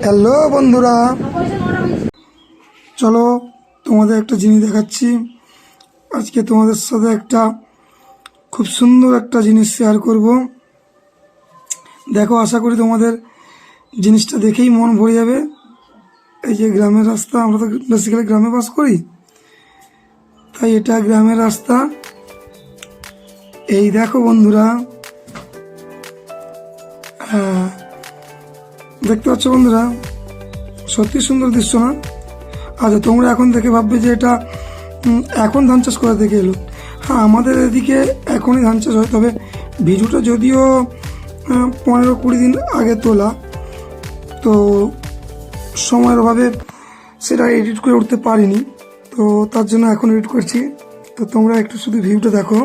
Hello বন্ধুরা, চলো তোমাদের একটা জিনিস দেখাচ্ছি। আজকে তোমাদের সাথে একটা খুব সুন্দর একটা জিনিস শেয়ার করব। দেখো, আশা করি তোমাদের জিনিসটা দেখেই মন ভরে যাবে। এই যে গ্রামের রাস্তা, আমরা তো বেসিক্যালি গ্রামে বাস করি, তাই এটা গ্রামের রাস্তা। এই দেখো বন্ধুরা, হ্যাঁ দেখতে পাচ্ছ বন্ধুরা, সত্যি সুন্দর দৃশ্য না? আচ্ছা, তোমরা এখন দেখে ভাববে যে এটা এখন ধান চাষ করা থেকে এলো। হ্যাঁ, আমাদের এদিকে এখনই ধান চাষ হয়, তবে ভিডিওটা যদিও 15-20 দিন আগে তোলা, তো সময়ের অভাবে সেটা এডিট করে উঠতে পারিনি, তো তার জন্য এখন এডিট করছি। তো তোমরা একটু শুধু ভিউটা দেখো।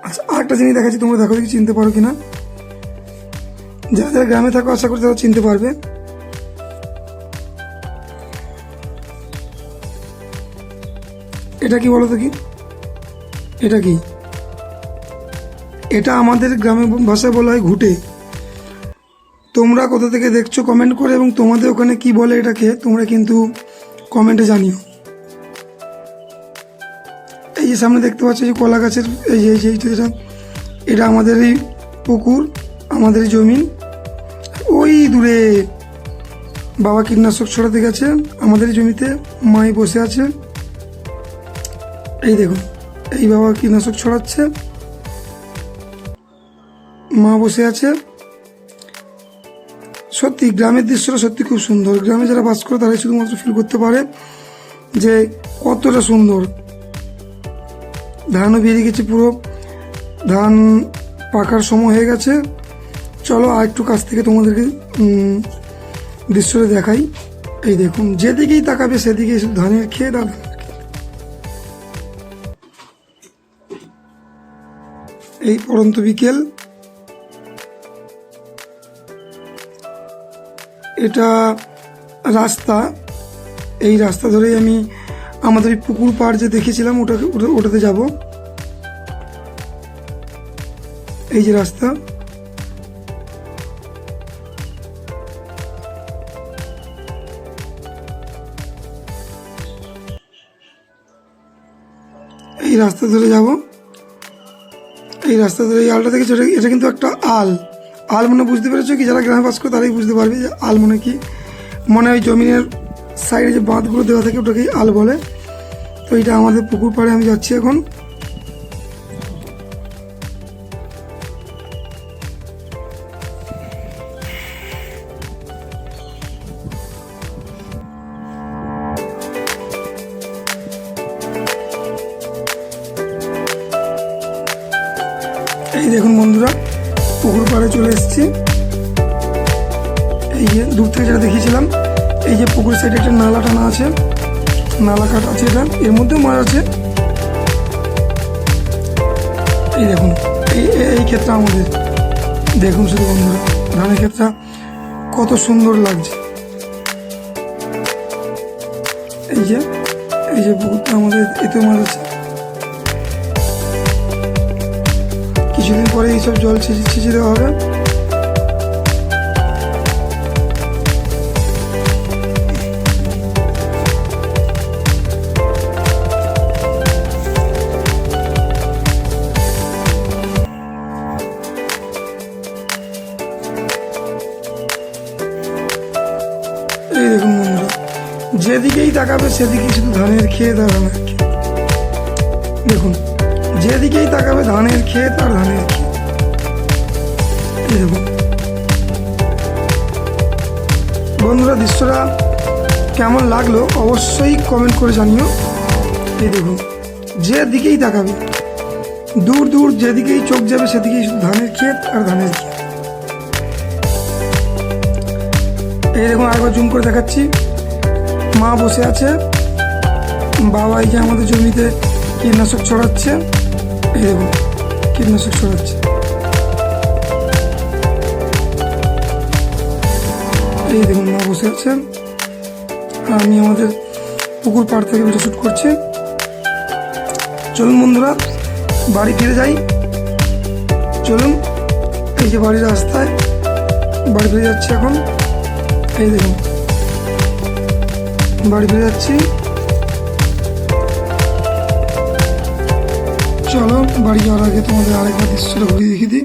আচ্ছা, আরেকটা জিনিস দেখাচ্ছি, তোমরা দেখো দেখি চিনতে পারো কিনা। যারা যারা গ্রামে থাকো আশা করি তারা চিনতে পারবে। এটা কি বলো তো? কি এটা? কি এটা? আমাদের গ্রামের ভাষায় বলা হয় ঘুটে। তোমরা কোথা থেকে দেখছো কমেন্ট করে, এবং তোমাদের ওখানে কি বলে এটাকে তোমরা কিন্তু কমেন্টে জানিও। এই যে সামনে দেখতে পাচ্ছ যে কলা গাছের এই যে এটা আমাদেরই পুকুর, আমাদেরই জমি। ওই দূরে বাবা কীটনাশক ছড়াতে গেছে আমাদের জমিতে, মাই বসে আছে। এই দেখুন, এই বাবা কীটনাশক ছড়াচ্ছে, মা বসে আছে। সত্যি গ্রামের দৃশ্যটা সত্যি খুব সুন্দর। গ্রামে যারা বাস করে তারাই শুধুমাত্র ফিল করতে পারে যে কতটা সুন্দর। ধানও বেরিয়ে গেছে, পুরো ধান পাকার সময় হয়ে গেছে। চলো আর একটু কাছ থেকে তোমাদেরকে দৃশ্যটা দেখাই। এই দেখুন, যেদিকেই তাকাবে সেদিকেই শুধু ধানের ক্ষেত আর এই পড়ন্ত বিকেল। এটা রাস্তা, এই রাস্তা ধরেই আমি আমাদের এই পুকুর পাড় যে দেখেছিলাম ওটাতে যাব। এই যে রাস্তা, এই রাস্তা ধরে যাব। এই রাস্তা ধরে এই আলটা দেখেছো, এটা কিন্তু একটা আল। আল মনে বুঝতে পেরেছো কি? যারা গ্রামে বাস করে তারাই বুঝতে পারবে যে আল মনে কি। মনে হয় জমিনের সাইডে যে বাঁধগুলো দেওয়া থাকে ওটাকেই আল বলে। তো এটা আমাদের পুকুর পাড়ে আমি যাচ্ছি এখন। এই দেখুন বন্ধুরা, পুকুর পাড়ে চলে এসেছি। এই যে দূর থেকে যেটা দেখিয়েছিলাম, এই যে পুকুর সাইডে একটা নালা টানা আছে, নালা কাট আছে, এটা এর মধ্যেও মাছ আছে। এই দেখুন, এই ক্ষেতটা আমাদের। দেখুন শুধু বন্ধুরা, ধানের ক্ষেতটা কত সুন্দর লাগছে। এই যে পুকুরটা আমাদের, এতেও মাছ আছে। কিছুদিন পরে এইসব জল ছিঁচে দেওয়া হবে। এই দেখুন বন্ধুরা, যেদিকেই তাকাবে সেদিকেই শুধু ধানের ক্ষেত আর ধানের ক্ষেত। দেখুন, যেদিকেই তাকাবে ধানের ক্ষেত আর ধানের ক্ষেত। এই দেখুন বন্ধুরা, দৃশ্যটা কেমন লাগলো অবশ্যই কমেন্ট করে জানিও। এই দেখুন, যেদিকেই তাকাবে, দূর দূর যেদিকেই চোখ যাবে সেদিকেই শুধু ধানের ক্ষেত আর ধানের ক্ষেত। এই দেখুন, আরেকবার জুম করে দেখাচ্ছি। মা বসে আছে, বাবা এই যে আমাদের জমিতে কীটনাশক ছড়াচ্ছে। এই দেখুন, কীটনাশক ছড়াচ্ছে। এই দেখুন, মা বসে আছে আর আমি আমাদের পুকুর পাড় থেকে ভিডিও শুট করছি। চলুন বন্ধুরা, বাড়ি ফিরে যাই। চলুন, এই যে বাড়ির রাস্তায়, বাড়ি ফিরে যাচ্ছি এখন। এই দেখুন বাড়ি ফিরে যাচ্ছি। চলো বাড়ি যাওয়ার আগে তোমাদের আরেকবার দৃশ্যটা ঘুরিয়ে দেখিয়ে দিই।